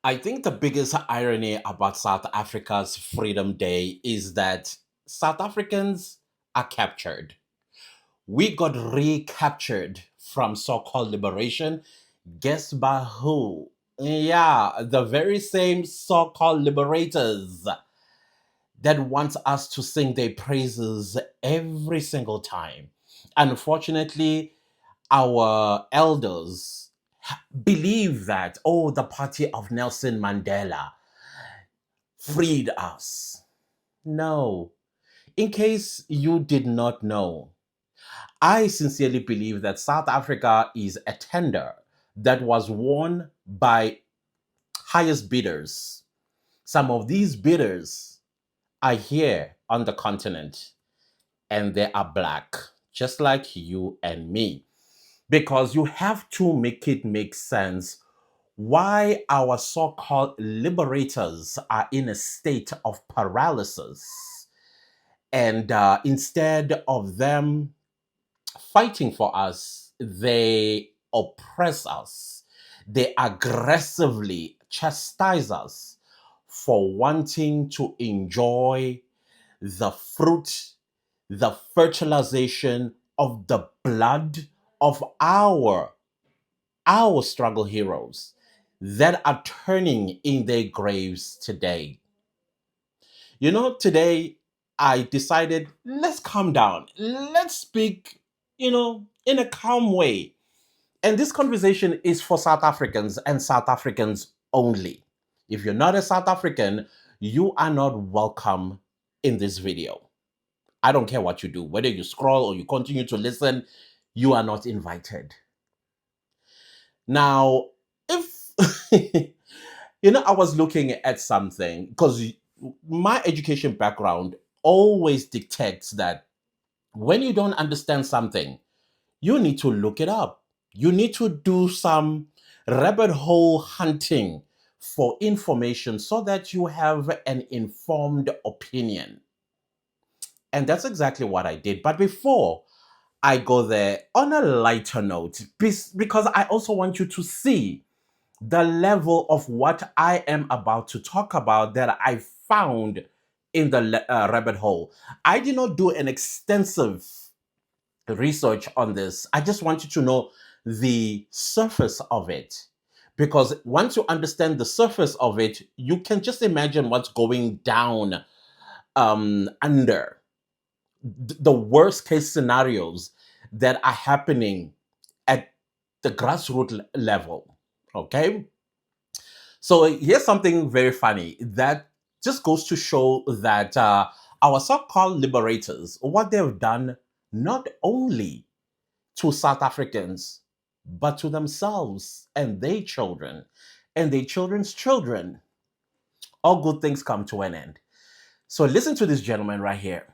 I think the biggest irony about South Africa's Freedom Day is that South Africans are captured. We got recaptured from so called liberation. Guess by who? Yeah, the very same so called liberators that wants us to sing their praises every single time. Unfortunately, our elders believe that, oh, the party of Nelson Mandela freed us. No. In case you did not know, I sincerely believe that South Africa is a tender that was won by highest bidders. Some of these bidders are here on the continent and they are black, just like you and me. Because you have to make it make sense why our so called liberators are in a state of paralysis. And instead of them fighting for us, they oppress us. They aggressively chastise us for wanting to enjoy the fruit, the fertilization of the blood of our struggle heroes that are turning in their graves today. You know, today I decided, let's calm down. Let's speak, in a calm way. And this conversation is for South Africans and South Africans only. If you're not a South African, you are not welcome in this video. I don't care what you do, whether you scroll or you continue to listen, you are not invited. Now, if I was looking at something because my education background always dictates that when you don't understand something, you need to look it up. You need to do some rabbit hole hunting for information so that you have an informed opinion. And that's exactly what I did. But before I go there, on a lighter note, because I also want you to see the level of what I am about to talk about that I found in the rabbit hole. I did not do an extensive research on this. I just want you to know the surface of it. Because once you understand the surface of it, you can just imagine what's going down under the worst case scenarios that are happening at the grassroots level. Okay. So here's something very funny that just goes to show that our so-called liberators, what they've done not only to South Africans, but to themselves and their children's children. All good things come to an end. So listen to this gentleman right here.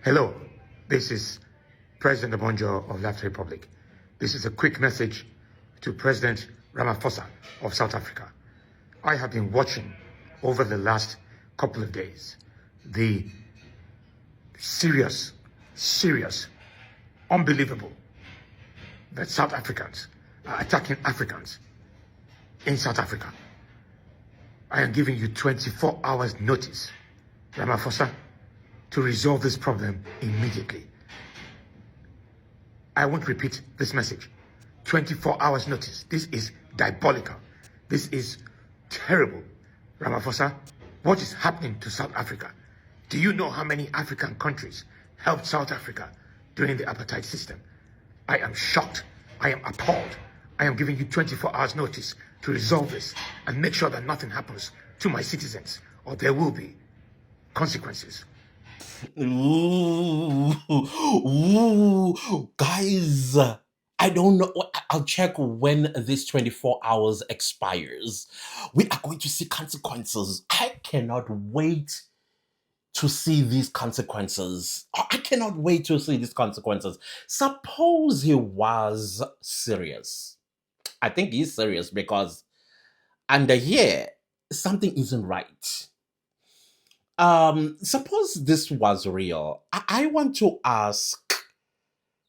Hello, this is President Abonjo of Left Republic. This is a quick message to President Ramaphosa of South Africa. I have been watching over the last couple of days the serious, unbelievable that South Africans are attacking Africans in South Africa. I am giving you 24 hours notice, Ramaphosa, to resolve this problem immediately. I won't repeat this message. 24 hours notice. This is diabolical. This is terrible. Ramaphosa, what is happening to South Africa? Do you know how many African countries helped South Africa during the apartheid system? I am shocked. I am appalled. I am giving you 24 hours notice to resolve this and make sure that nothing happens to my citizens, or there will be consequences. Ooh, guys, I don't know. I'll check when this 24 hours expires. We are going to see consequences. I cannot wait to see these consequences. I cannot wait to see these consequences. Suppose he was serious. I think he's serious because under here, something isn't right. Suppose this was real. I want to ask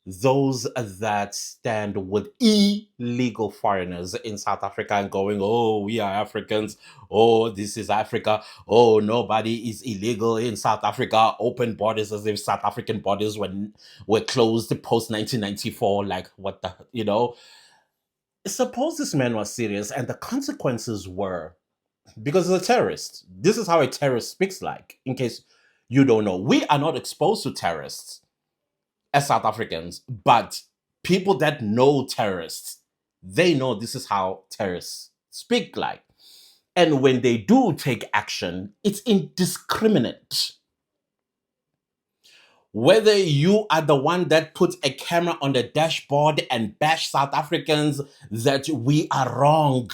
those that stand with illegal foreigners in South Africa and going, oh, we are Africans. Oh, this is Africa. Oh, nobody is illegal in South Africa. Open borders as if South African borders were closed post 1994. Like, what the, Suppose this man was serious and the consequences were because he's a terrorist. This is how a terrorist speaks like, in case you don't know. We are not exposed to terrorists as South Africans, but people that know terrorists, they know this is how terrorists speak like. And when they do take action, it's indiscriminate. Whether you are the one that puts a camera on the dashboard and bash South Africans that we are wrong,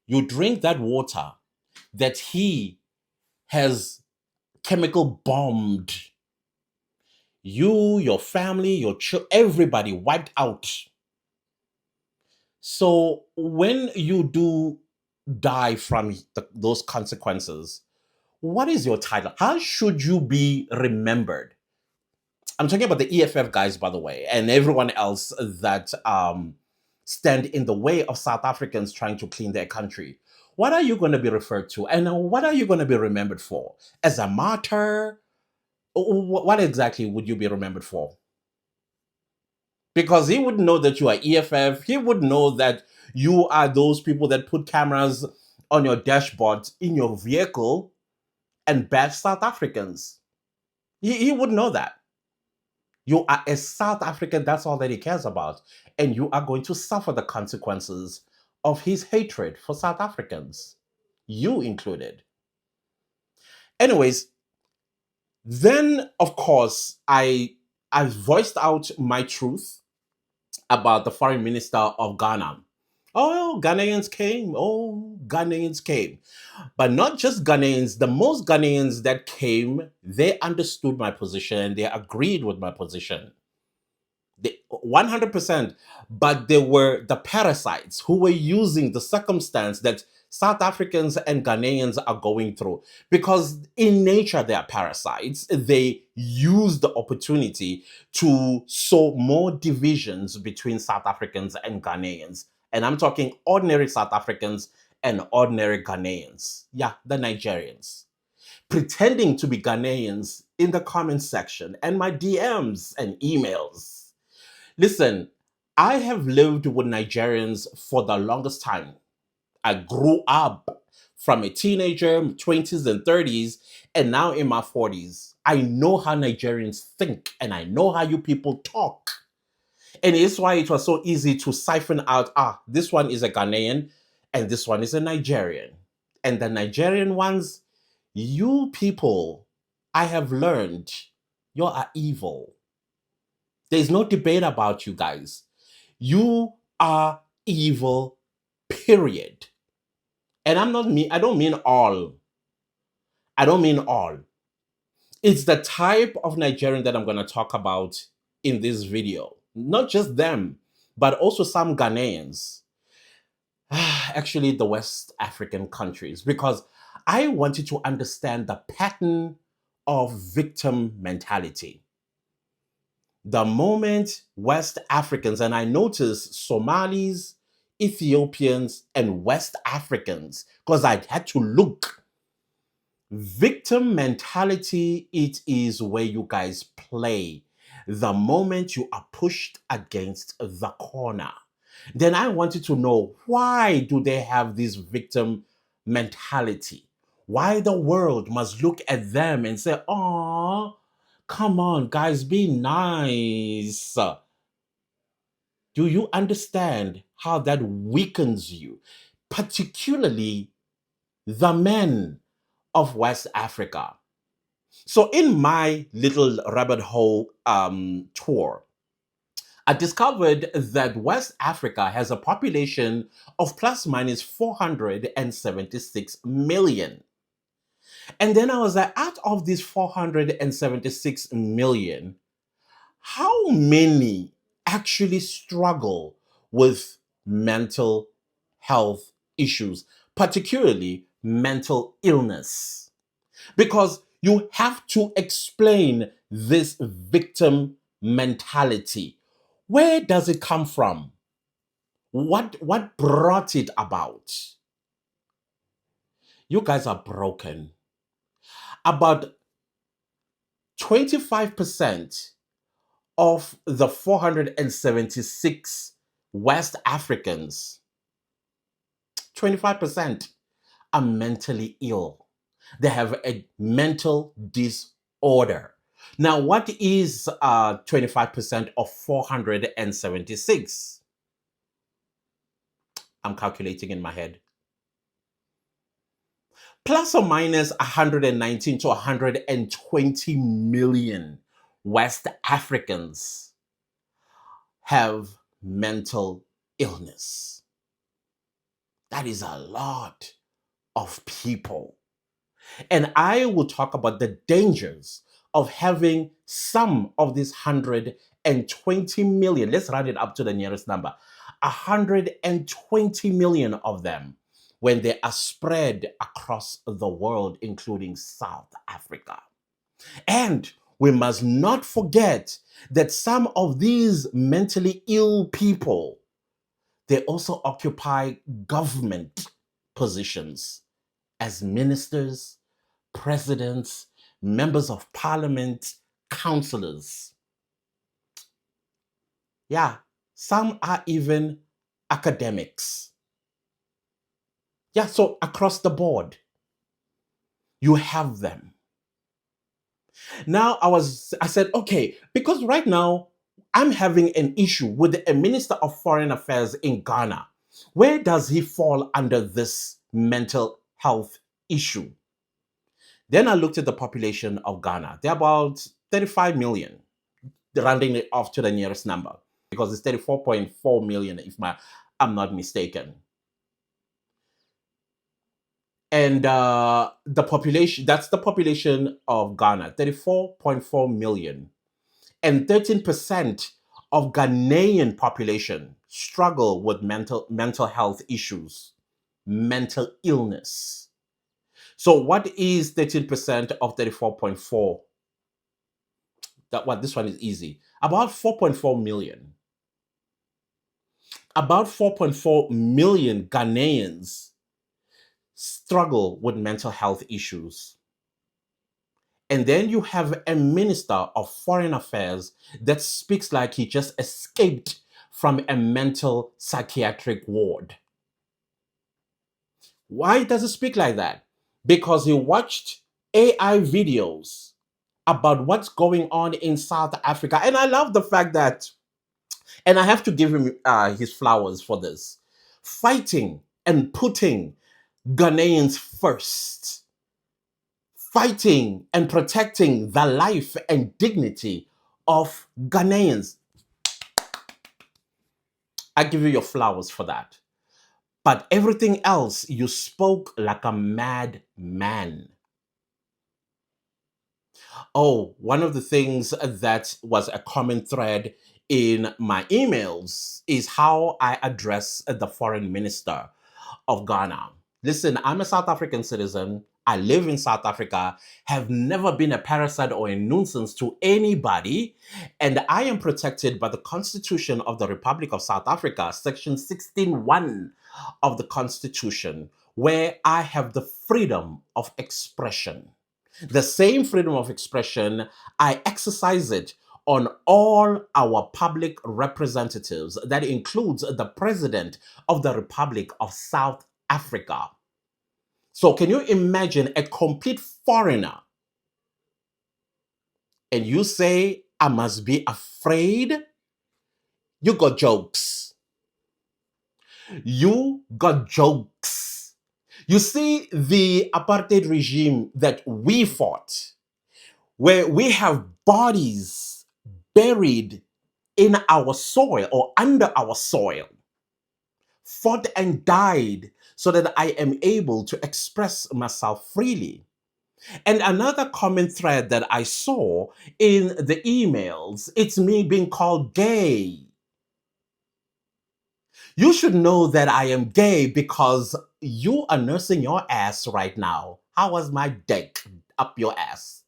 you drink that water that he has chemical bombed you, your family, your everybody wiped out. So when you do die from those consequences, what is your title? How should you be remembered? I'm talking about the EFF guys, by the way, and everyone else that stand in the way of South Africans trying to clean their country. What are you going to be referred to? And what are you going to be remembered for? As a martyr? What exactly would you be remembered for? Because he would know that you are EFF. He would know that you are those people that put cameras on your dashboard in your vehicle and bash South Africans. He would know that. You are a South African, that's all that he cares about. And you are going to suffer the consequences of his hatred for South Africans, you included. Anyways, then of course I voiced out my truth about the foreign minister of Ghana. Oh, Ghanaians came. Oh, Ghanaians came. But not just Ghanaians. The most Ghanaians that came, they understood my position and they agreed with my position. 100%. But they were the parasites who were using the circumstance that South Africans and Ghanaians are going through. Because in nature, they are parasites. They use the opportunity to sow more divisions between South Africans and Ghanaians. And I'm talking ordinary South Africans and ordinary Ghanaians. Yeah, the Nigerians. Pretending to be Ghanaians in the comment section and my DMs and emails. Listen, I have lived with Nigerians for the longest time. I grew up from a teenager, 20s and 30s, and now in my 40s. I know how Nigerians think and I know how you people talk. And it's why it was so easy to siphon out, this one is a Ghanaian and this one is a Nigerian. And the Nigerian ones, you people, I have learned, you are evil. There's no debate about you guys. You are evil, period. And I don't mean all. I don't mean all. It's the type of Nigerian that I'm going to talk about in this video. Not just them, but also some Ghanaians. Actually, the West African countries, because I wanted to understand the pattern of victim mentality. The moment West Africans, and I noticed Somalis, Ethiopians, and West Africans, because I had to look. Victim mentality, it is where you guys play. The moment you are pushed against the corner. Then I wanted to know, why do they have this victim mentality? Why the world must look at them and say, oh, come on, guys, be nice. Do you understand how that weakens you? Particularly the men of West Africa. So, in my little rabbit hole tour, I discovered that West Africa has a population of plus minus 476 million. And then I was like, out of these 476 million, how many actually struggle with mental health issues, particularly mental illness? Because you have to explain this victim mentality. Where does it come from? What brought it about? You guys are broken. About 25% of the 476 West Africans, 25% are mentally ill. They have a mental disorder. Now, what is 25% of 476? I'm calculating in my head. Plus or minus 119 to 120 million West Africans have mental illness. That is a lot of people. And I will talk about the dangers of having some of these 120 million, let's round it up to the nearest number, 120 million of them when they are spread across the world, including South Africa. And we must not forget that some of these mentally ill people, they also occupy government positions as ministers, presidents, members of parliament, councillors. Yeah, some are even academics. Yeah, so across the board, you have them. Now I said, okay, because right now I'm having an issue with a minister of foreign affairs in Ghana. Where does he fall under this mental health issue? Then I looked at the population of Ghana. They're about 35 million, rounding it off to the nearest number, because it's 34.4 million if I'm not mistaken. And the population, that's the population of Ghana, 34.4 million. And 13% of Ghanaian population struggle with mental health issues, mental illness. So what is 13% of 34.4? This one is easy. About 4.4 million. About 4.4 million Ghanaians struggle with mental health issues. And then you have a minister of foreign affairs that speaks like he just escaped from a mental psychiatric ward. Why does he speak like that? Because he watched AI videos about what's going on in South Africa. And I love the fact that, and I have to give him his flowers for this, fighting and putting Ghanaians first, fighting and protecting the life and dignity of Ghanaians. I give you your flowers for that. But everything else, you spoke like a madman. Oh, one of the things that was a common thread in my emails is how I address the foreign minister of Ghana. Listen, I'm a South African citizen. I live in South Africa, have never been a parasite or a nuisance to anybody, and I am protected by the Constitution of the Republic of South Africa, Section 16(1) of the Constitution, where I have the freedom of expression. The same freedom of expression, I exercise it on all our public representatives. That includes the President of the Republic of South Africa. So can you imagine a complete foreigner and you say, I must be afraid? You got jokes. You got jokes. You see, the apartheid regime that we fought, where we have bodies buried in our soil or under our soil, fought and died so that I am able to express myself freely. And another common thread that I saw in the emails, it's me being called gay. You should know that I am gay because you are nursing your ass right now. How was my dick up your ass?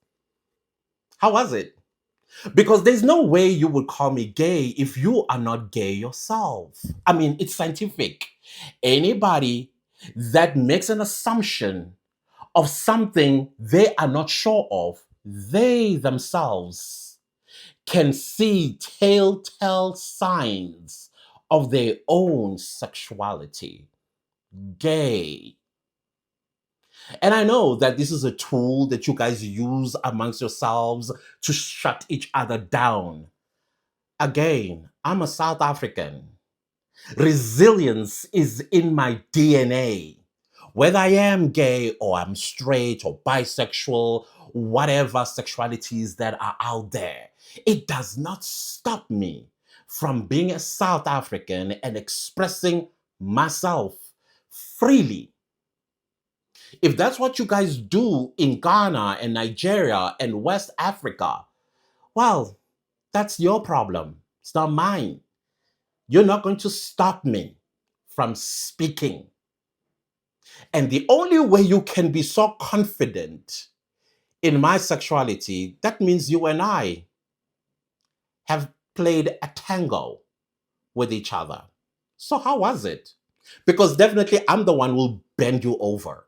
How was it? Because there's no way you would call me gay if you are not gay yourself. I mean, it's scientific. Anybody that makes an assumption of something they are not sure of, they themselves can see telltale signs of their own sexuality. Gay. And I know that this is a tool that you guys use amongst yourselves to shut each other down. Again, I'm a South African. Resilience is in my DNA. Whether I am gay or I'm straight or bisexual, whatever sexualities that are out there, it does not stop me from being a South African and expressing myself freely. If that's what you guys do in Ghana and Nigeria and West Africa, well, that's your problem. It's not mine. You're not going to stop me from speaking. And the only way you can be so confident in my sexuality, that means you and I have played a tango with each other. So how was it? Because definitely I'm the one who will bend you over.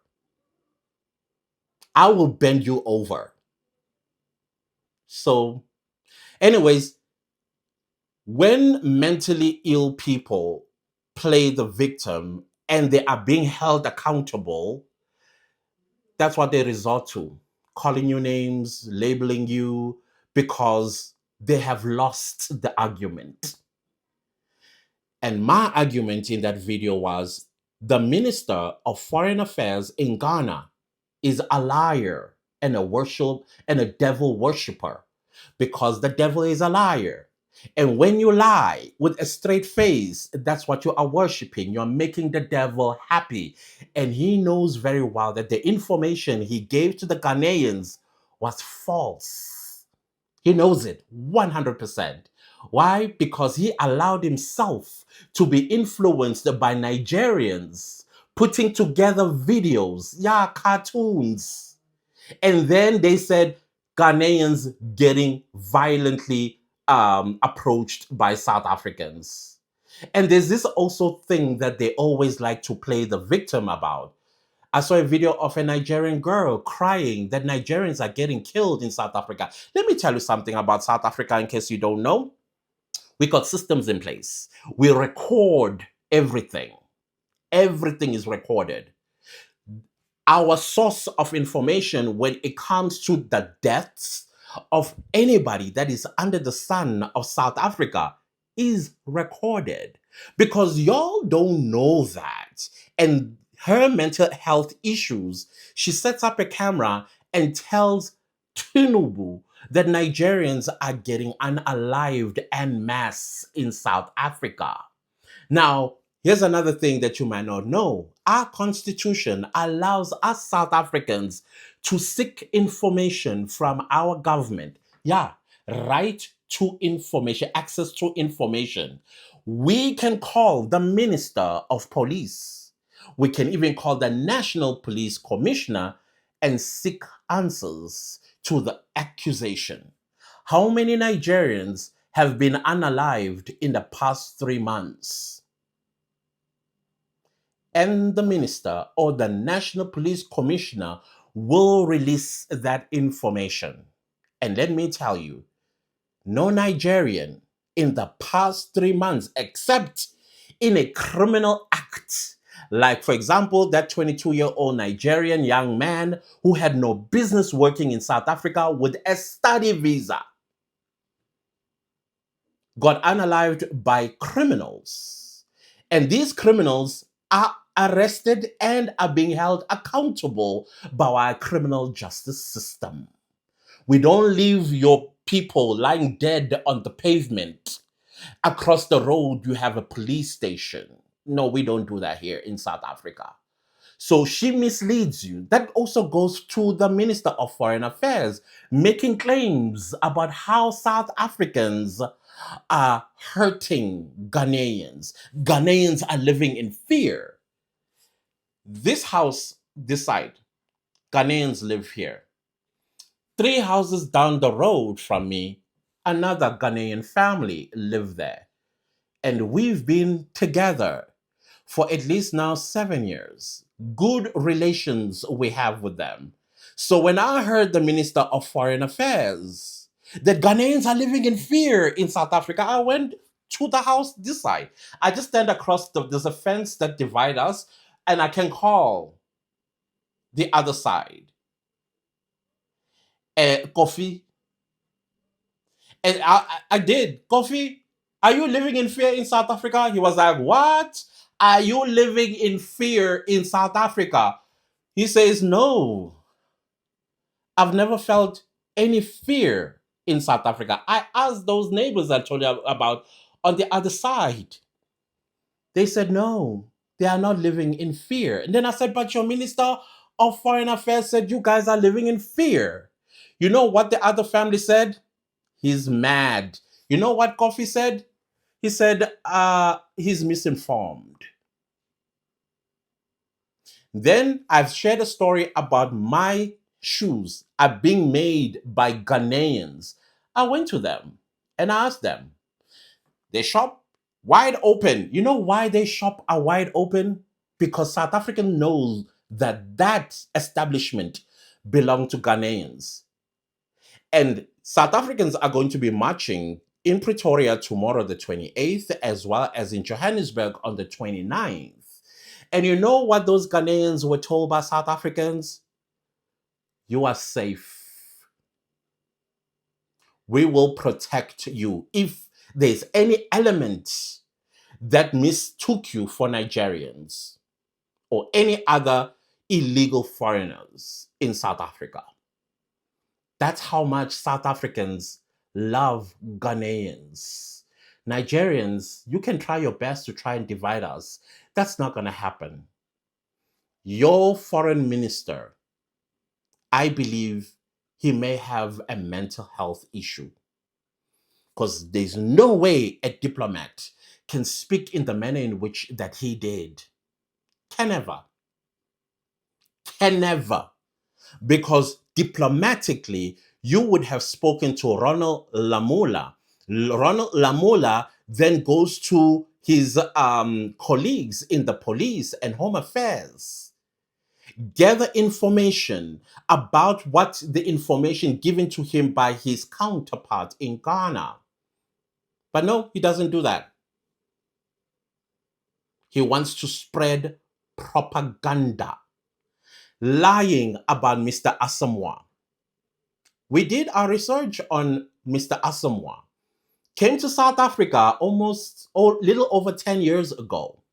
I will bend you over. So, anyways, when mentally ill people play the victim and they are being held accountable, that's what they resort to, calling you names, labeling you, because they have lost the argument. And my argument in that video was the Minister of Foreign Affairs in Ghana is a liar and a devil worshiper, because the devil is a liar. And when you lie with a straight face, that's what you are worshiping. You're making the devil happy. And he knows very well that the information he gave to the Ghanaians was false. He knows it 100%. Why? Because he allowed himself to be influenced by Nigerians putting together videos, yeah, cartoons. And then they said Ghanaians getting violently approached by South Africans. And there's this also thing that they always like to play the victim about. I saw a video of a Nigerian girl crying that Nigerians are getting killed in South Africa. Let me tell you something about South Africa in case you don't know. We got systems in place. We record everything. Everything is recorded. Our source of information when it comes to the deaths of anybody that is under the sun of South Africa is recorded, because y'all don't know that. And her mental health issues, she sets up a camera and tells Tinubu that Nigerians are getting unalived en masse in South Africa. Now, here's another thing that you might not know. Our constitution allows us South Africans to seek information from our government. Yeah, right to information, access to information. We can call the Minister of Police. We can even call the National Police Commissioner and seek answers to the accusation. How many Nigerians have been unalived in the past 3 months? And the minister or the National Police Commissioner will release that information. And let me tell you, no Nigerian in the past 3 months, except in a criminal act, like, for example, that 22-year-old Nigerian young man who had no business working in South Africa with a study visa, got unalived by criminals. And these criminals are arrested and are being held accountable by our criminal justice system. We don't leave your people lying dead on the pavement. Across the road, you have a police station. No, we don't do that here in South Africa. So she misleads you. That also goes to the Minister of Foreign Affairs, making claims about how South Africans are hurting Ghanaians. Ghanaians are living in fear. This house, this side, Ghanaians live here. 3 houses down the road from me, another Ghanaian family live there. And we've been together for at least now 7 years. Good relations we have with them. So when I heard the Minister of Foreign Affairs that Ghanaians are living in fear in South Africa, I went to the house this side. I just stand across there's a fence that divides us, and I can call the other side. Kofi, and I did. Kofi, are you living in fear in South Africa? He was like, what? Are you living in fear in South Africa? He says, no, I've never felt any fear in South Africa. I asked those neighbors I told you about on the other side. They said, no, they are not living in fear. And then I said, but your Minister of Foreign Affairs said you guys are living in fear. You know what the other family said? He's mad. You know what Kofi said? He said, he's misinformed. Then I've shared a story about my shoes are being made by Ghanaians. I went to them and I asked them. They shop wide open. You know why they shop are wide open? Because South African knows that that establishment belong to Ghanaians. And South Africans are going to be marching in Pretoria tomorrow, the 28th, as well as in Johannesburg on the 29th. And you know what those Ghanaians were told by South Africans? You are safe. We will protect you. If there's any element that mistook you for Nigerians or any other illegal foreigners in South Africa, that's how much South Africans love Ghanaians. Nigerians, you can try your best to try and divide us. That's not going to happen. Your foreign minister, I believe he may have a mental health issue because there's no way a diplomat can speak in the manner in which that he did. Can never. Can never. Because diplomatically, you would have spoken to Ronald Lamola. Ronald Lamola then goes to his colleagues in the police and home affairs, gather information about what the information given to him by his counterpart in Ghana. But no, he doesn't do that. He wants to spread propaganda, lying about Mr. Asamoah. We did our research on Mr. Asamoah. Came to South Africa almost a little over 10 years ago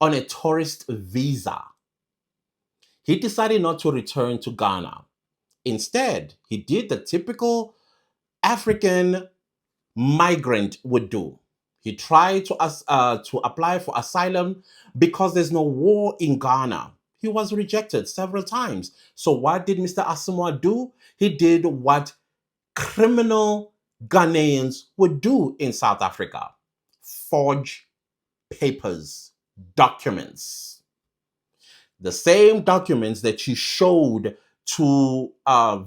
on a tourist visa. He decided not to return to Ghana. Instead, he did the typical African migrant would do. He tried to apply for asylum because there's no war in Ghana. He was rejected several times. So what did Mr. Asamoah do? He did what criminal Ghanaians would do in South Africa: forge papers, documents. The same documents that he showed to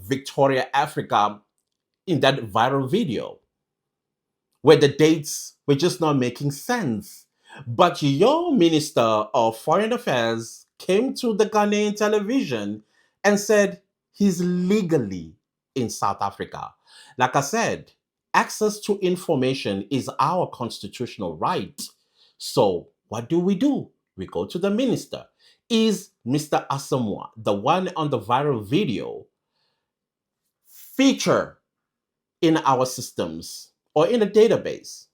Victoria Africa in that viral video, where the dates were just not making sense. But your Minister of Foreign Affairs came to the Ghanaian television and said he's legally in South Africa. Like I said, access to information is our constitutional right. So what do? We go to the minister. Is Mr. Asamoah, the one on the viral video, feature in our systems or in a database?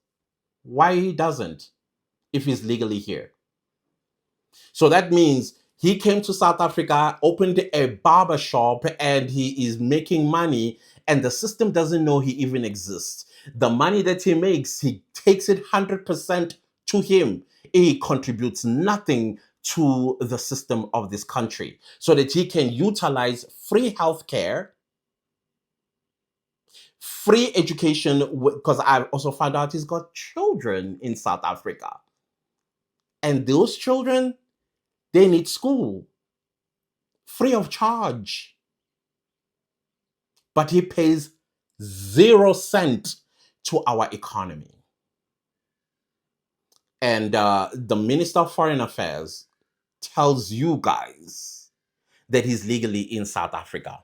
Why he doesn't if he's legally here? So that means he came to South Africa, opened a barber shop, and he is making money, and the system doesn't know he even exists. The money that he makes, he takes it 100% to him. He contributes nothing to the system of this country so that he can utilize free healthcare, free education, because I also found out he's got children in South Africa. And those children, they need school free of charge. But he pays 0 cent to our economy. And the Minister of Foreign Affairs tells you guys that he's legally in South Africa.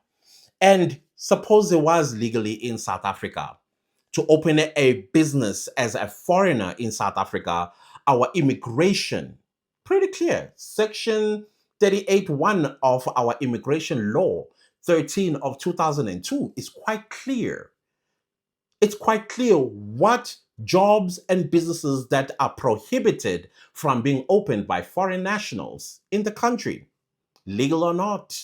And suppose he was legally in South Africa to open a business as a foreigner in South Africa, our immigration, pretty clear. Section 38(1) of our immigration law, 13 of 2002, is quite clear. It's quite clear what jobs and businesses that are prohibited from being opened by foreign nationals in the country, legal or not.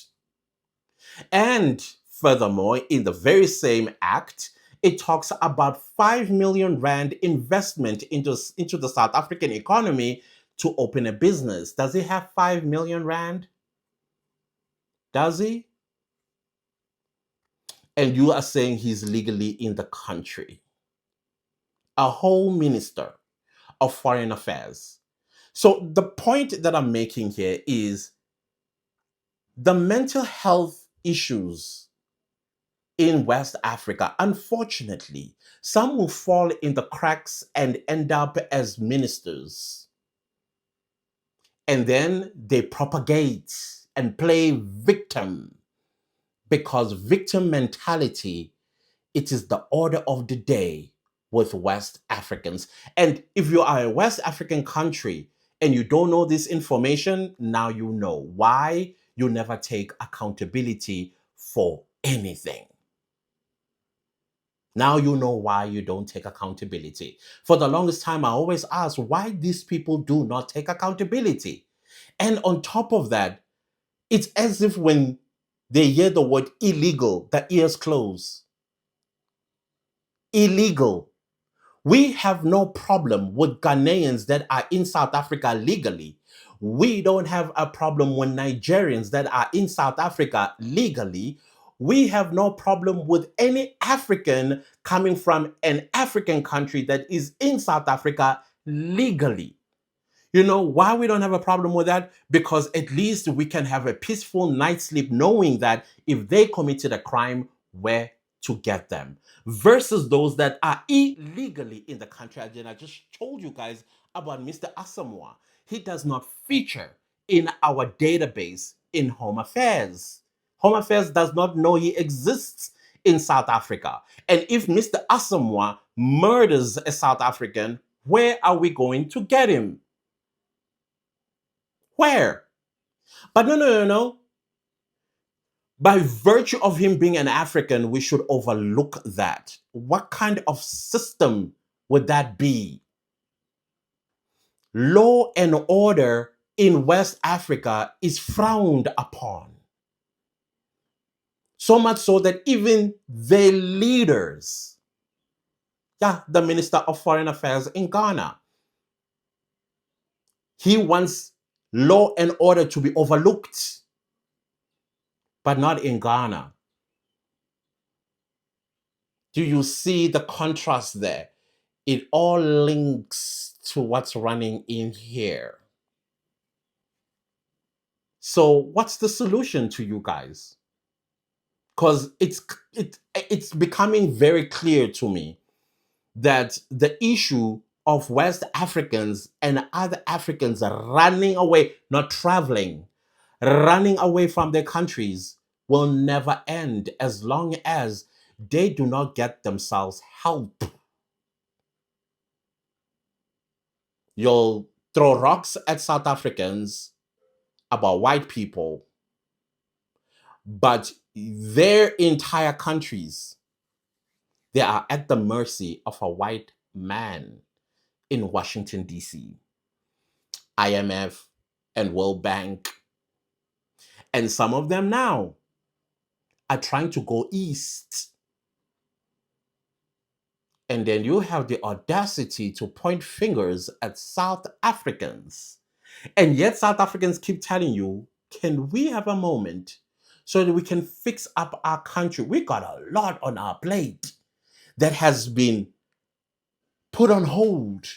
And furthermore, in the very same act, it talks about 5 million rand investment into the South African economy to open a business. Does he have 5 million rand? Does he? And you are saying he's legally in the country. A whole minister of foreign affairs. So the point that I'm making here is the mental health issues in West Africa, unfortunately, some will fall in the cracks and end up as ministers. And then they propagate and play victim because victim mentality, it is the order of the day with West Africans. And if you are a West African country and you don't know this information, now you know why you never take accountability for anything. Now you know why you don't take accountability. For the longest time, I always ask why these people do not take accountability. And on top of that, it's as if when they hear the word illegal, the ears close. Illegal. We have no problem with Ghanaians that are in South Africa legally. We don't have a problem with Nigerians that are in South Africa legally. We have no problem with any African coming from an African country that is in South Africa legally. You know why we don't have a problem with that? Because at least we can have a peaceful night's sleep knowing that if they committed a crime, where to get them. Versus those that are illegally in the country. Again, I just told you guys about Mr. Asamoah. He does not feature in our database in Home Affairs. Home Affairs does not know he exists in South Africa. And if Mr. Asamoah murders a South African, where are we going to get him? Where? But no. By virtue of him being an African, we should overlook that. What kind of system would that be? Law and order in West Africa is frowned upon. So much so that even their leaders, the Minister of Foreign Affairs in Ghana, he wants law and order to be overlooked, but not in Ghana. Do you see the contrast there? It all links to what's running in here. So what's the solution to you guys? Because it's becoming very clear to me that the issue of West Africans and other Africans running away, not traveling, running away from their countries will never end as long as they do not get themselves help. You'll throw rocks at South Africans about white people, but their entire countries, they are at the mercy of a white man in Washington, D.C., IMF and World Bank. And some of them now are trying to go east. And then you have the audacity to point fingers at South Africans. And yet South Africans keep telling you, can we have a moment so that we can fix up our country? We got a lot on our plate that has been put on hold.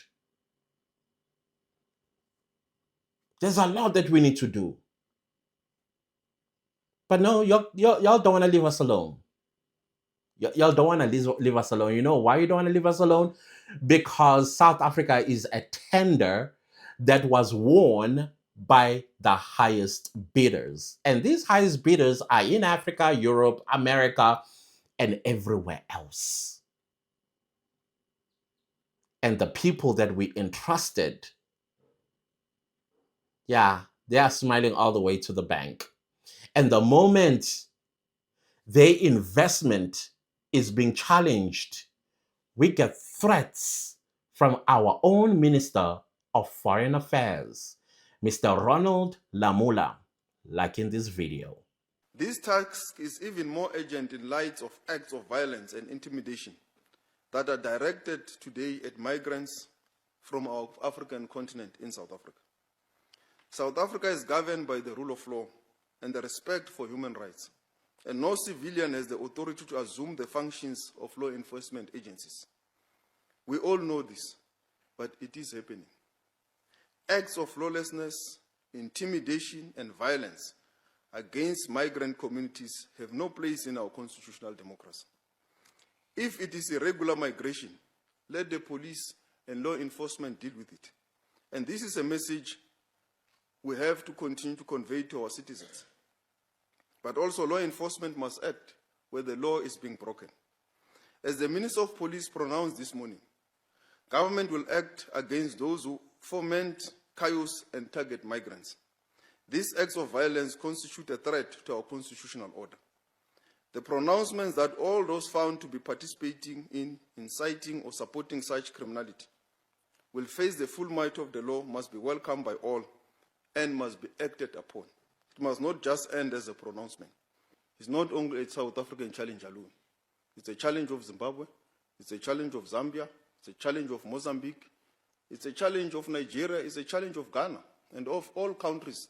There's a lot that we need to do. But no, y'all don't want to leave us alone. Y'all don't want to leave us alone. You know why you don't want to leave us alone? Because South Africa is a tender that was won by the highest bidders. And these highest bidders are in Africa, Europe, America, and everywhere else. And the people that we entrusted, yeah, they are smiling all the way to the bank. And the moment their investment is being challenged, we get threats from our own Minister of Foreign Affairs, Mr. Ronald Lamula, like in this video. This task is even more urgent in light of acts of violence and intimidation that are directed today at migrants from our African continent in South Africa. South Africa is governed by the rule of law and the respect for human rights, and no civilian has the authority to assume the functions of law enforcement agencies. We all know this, but it is happening. Acts of lawlessness, intimidation, and violence against migrant communities have no place in our constitutional democracy. If it is irregular migration, let the police and law enforcement deal with it. And this is a message we have to continue to convey to our citizens. But also law enforcement must act where the law is being broken. As the Minister of Police pronounced this morning, government will act against those who foment chaos and target migrants. These acts of violence constitute a threat to our constitutional order. The pronouncements that all those found to be participating in, inciting, or supporting such criminality will face the full might of the law must be welcomed by all and must be acted upon. It must not just end as a pronouncement. It's not only a South African challenge alone. It's a challenge of Zimbabwe, it's a challenge of Zambia, it's a challenge of Mozambique, it's a challenge of Nigeria, it's a challenge of Ghana, and of all countries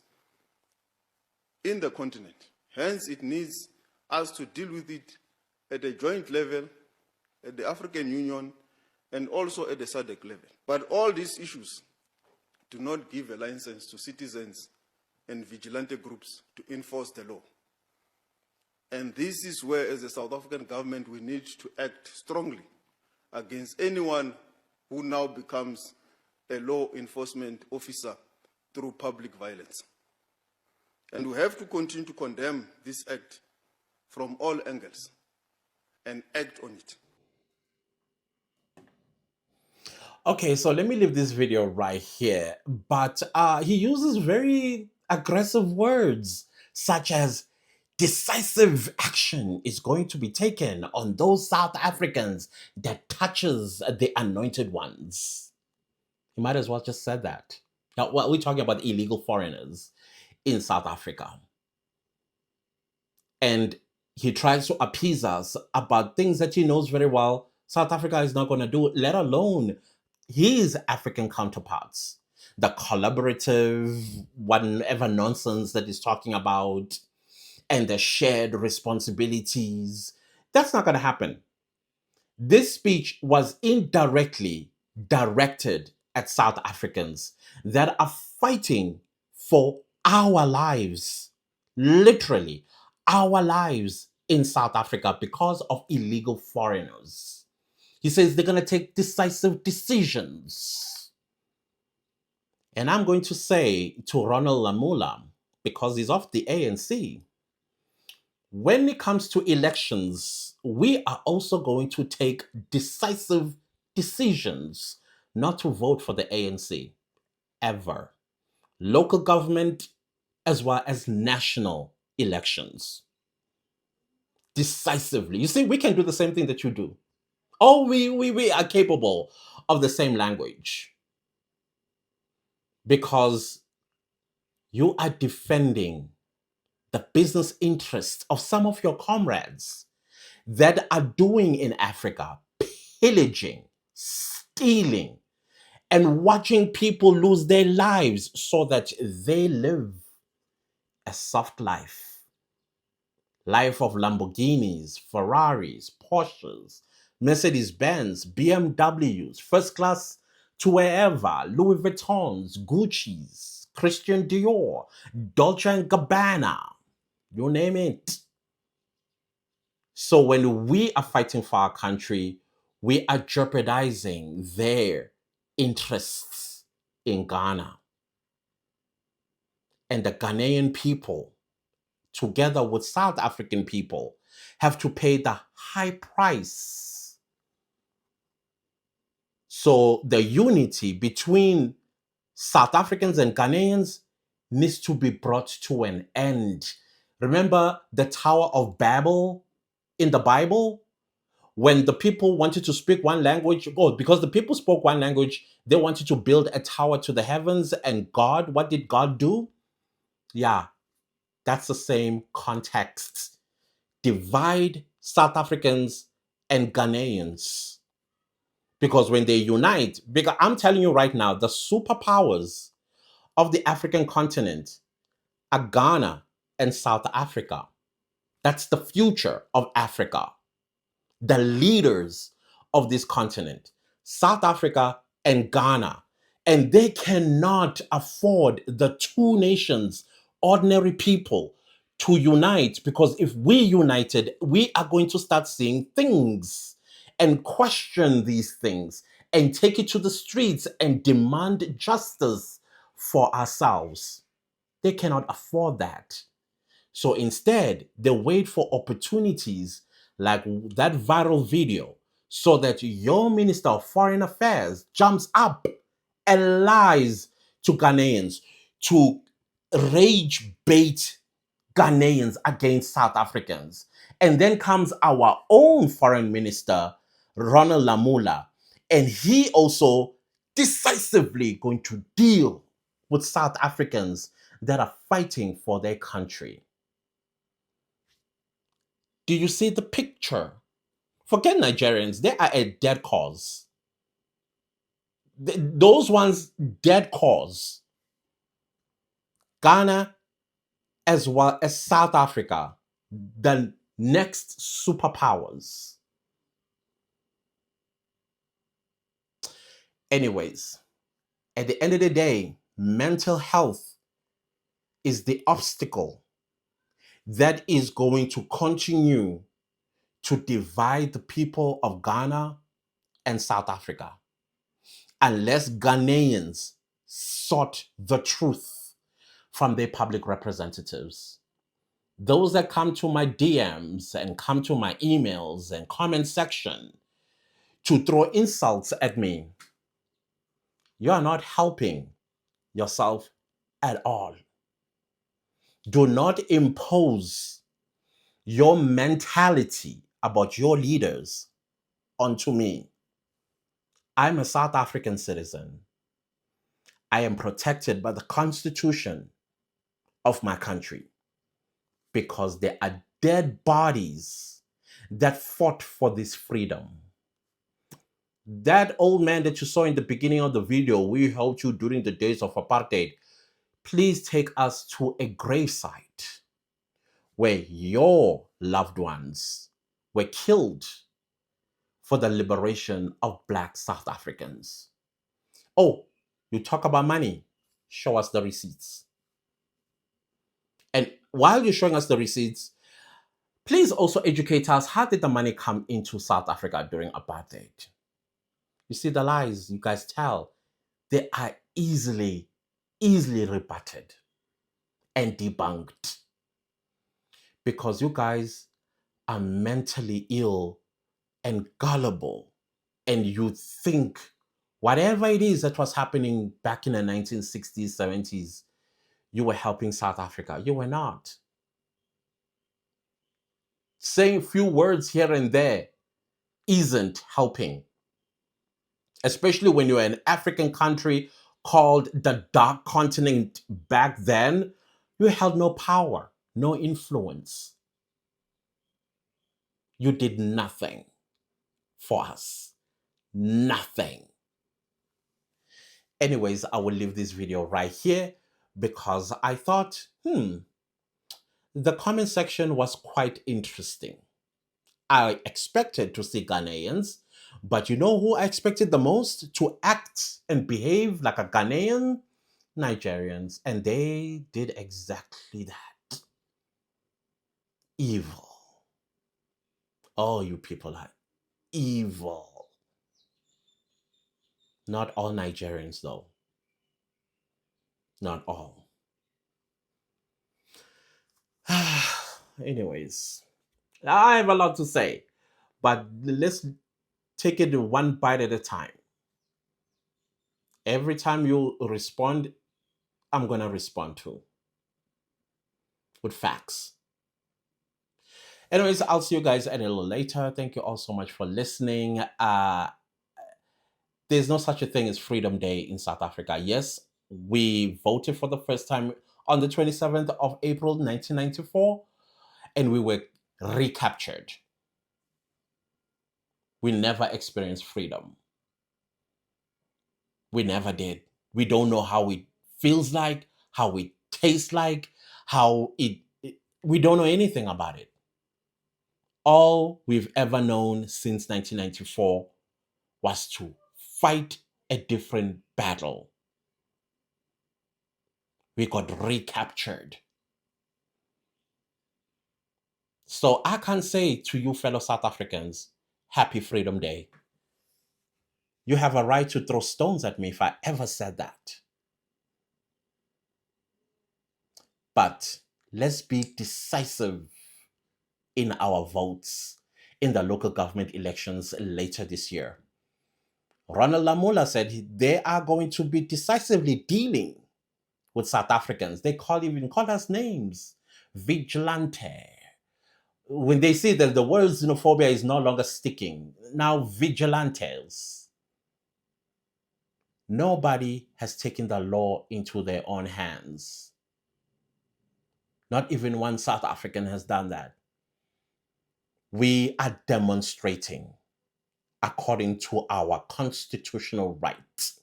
in the continent. Hence, it needs us to deal with it at a joint level, at the African Union, and also at the SADC level. But all these issues do not give a license to citizens and vigilante groups to enforce the law. And this is where, as the South African government, we need to act strongly against anyone who now becomes a law enforcement officer through public violence. And we have to continue to condemn this act from all angles and act on it. Okay, so let me leave this video right here. But he uses very aggressive words, such as decisive action is going to be taken on those South Africans that touches the anointed ones. He might as well just said that. Now, what we're talking about illegal foreigners in South Africa. And he tries to appease us about things that he knows very well South Africa is not going to do, let alone his African counterparts. The collaborative, whatever nonsense that he's talking about, and the shared responsibilities. That's not going to happen. This speech was indirectly directed at South Africans that are fighting for our lives, literally, our lives in South Africa because of illegal foreigners. He says they're going to take decisive decisions. And I'm going to say to Ronald Lamula, because he's of the ANC, when it comes to elections, we are also going to take decisive decisions not to vote for the ANC ever. Local government as well as national elections. Decisively. You see, we can do the same thing that you do. Oh, we are capable of the same language. Because you are defending the business interests of some of your comrades that are doing in Africa, pillaging, stealing, and watching people lose their lives so that they live a soft life. Life of Lamborghinis, Ferraris, Porsches, Mercedes-Benz, BMWs, first class to wherever, Louis Vuittons, Gucci's, Christian Dior, Dolce & Gabbana, you name it. So when we are fighting for our country, we are jeopardizing their interests in Ghana. And the Ghanaian people, together with South African people, have to pay the high price. So the unity between South Africans and Ghanaians needs to be brought to an end. Remember the Tower of Babel in the Bible? When the people wanted to speak one language, because the people spoke one language, they wanted to build a tower to the heavens. And God, what did God do? Yeah, that's the same context. Divide South Africans and Ghanaians. Because when they unite, because I'm telling you right now, the superpowers of the African continent are Ghana and South Africa. That's the future of Africa. The leaders of this continent, South Africa and Ghana. And they cannot afford the two nations, ordinary people, to unite, because if we united, we are going to start seeing things and question these things and take it to the streets and demand justice for ourselves. They cannot afford that. So instead, they wait for opportunities like that viral video so that your Minister of Foreign Affairs jumps up and lies to Ghanaians to rage bait Ghanaians against South Africans. And then comes our own Foreign Minister, Ronald Lamula, and he also decisively going to deal with South Africans that are fighting for their country. Do you see the picture? Forget Nigerians, they are a dead cause. Those ones, dead cause. Ghana as well as South Africa, the next superpowers. Anyways, at the end of the day, mental health is the obstacle that is going to continue to divide the people of Ghana and South Africa. Unless Ghanaians sought the truth from their public representatives. Those that come to my DMs and come to my emails and comment section to throw insults at me, you are not helping yourself at all. Do not impose your mentality about your leaders onto me. I'm a South African citizen. I am protected by the Constitution of my country because there are dead bodies that fought for this freedom. That old man that you saw in the beginning of the video, we helped you during the days of apartheid. Please take us to a gravesite where your loved ones were killed for the liberation of Black South Africans. Oh, you talk about money. Show us the receipts. And while you're showing us the receipts, please also educate us. How did the money come into South Africa during apartheid? You see the lies you guys tell. They are easily rebutted and debunked because you guys are mentally ill and gullible, and you think whatever it is that was happening back in the 1960s, 70s, you were helping South Africa. You were not. Saying a few words here and there isn't helping, especially when you're an African country called the Dark Continent back then. You held no power, no influence. You did nothing for us. Nothing. Anyways, I will leave this video right here because I thought, the comment section was quite interesting. I expected to see Ghanaians, but you know who I expected the most to act and behave like a Ghanaian? Nigerians. And they did exactly that. Evil. Oh, you people are evil. Not all Nigerians, though. Not all. Anyways, I have a lot to say, but let's take it one bite at a time. Every time you respond, I'm going to respond too with facts. Anyways, I'll see you guys a little later. Thank you all so much for listening. There's no such a thing as Freedom Day in South Africa. Yes, we voted for the first time on the 27th of April 1994, and we were recaptured. We never experienced freedom. We never did. We don't know how it feels like, how it tastes like, how we don't know anything about it. All we've ever known since 1994 was to fight a different battle. We got recaptured. So I can say to you, fellow South Africans, happy Freedom Day. You have a right to throw stones at me if I ever said that. But let's be decisive in our votes in the local government elections later this year. Ronald Lamola said they are going to be decisively dealing with South Africans. They even call us names. Vigilante. When they see that the word xenophobia is no longer sticking, now vigilantes. Nobody has taken the law into their own hands. Not even one South African has done that. We are demonstrating according to our constitutional rights.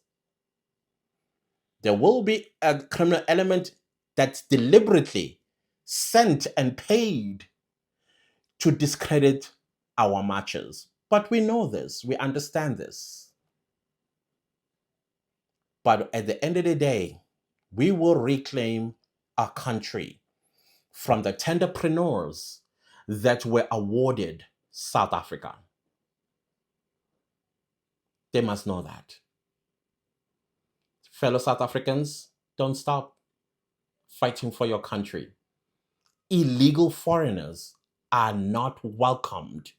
There will be a criminal element that's deliberately sent and paid to discredit our marches. But we know this, we understand this. But at the end of the day, we will reclaim our country from the entrepreneurs that were awarded South Africa. They must know that. Fellow South Africans, don't stop fighting for your country. Illegal foreigners are not welcomed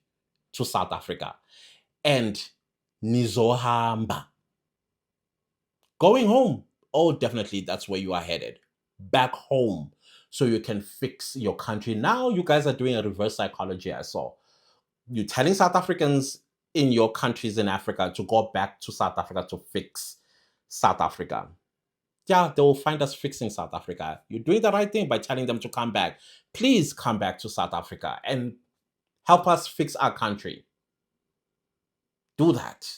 to South Africa. And nizohamba. Going home. Oh, definitely that's where you are headed. Back home. So you can fix your country. Now you guys are doing a reverse psychology, I saw. You're telling South Africans in your countries in Africa to go back to South Africa to fix South Africa. Yeah, they will find us fixing South Africa. You're doing the right thing by telling them to come back. Please come back to South Africa and help us fix our country. Do that.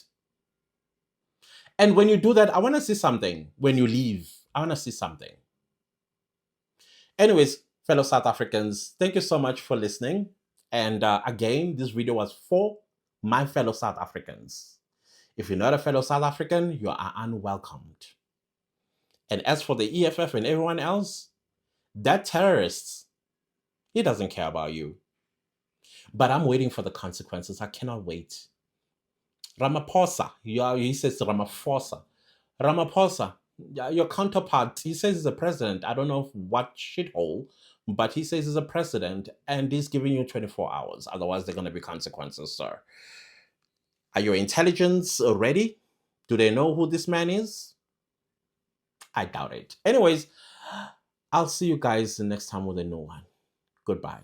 And when you do that, I want to see something. When you leave, I want to see something. Anyways, fellow South Africans, thank you so much for listening. And again, this video was for my fellow South Africans. If you're not a fellow South African, you are unwelcomed. And as for the EFF and everyone else, that terrorist, he doesn't care about you. But I'm waiting for the consequences. I cannot wait. Ramaphosa, he says Ramaphosa. Ramaphosa, your counterpart, he says he's a president. I don't know what shithole, but he says he's a president and he's giving you 24 hours. Otherwise, there are going to be consequences, sir. Are your intelligence ready? Do they know who this man is? I doubt it. Anyways, I'll see you guys next time with a new one. Goodbye.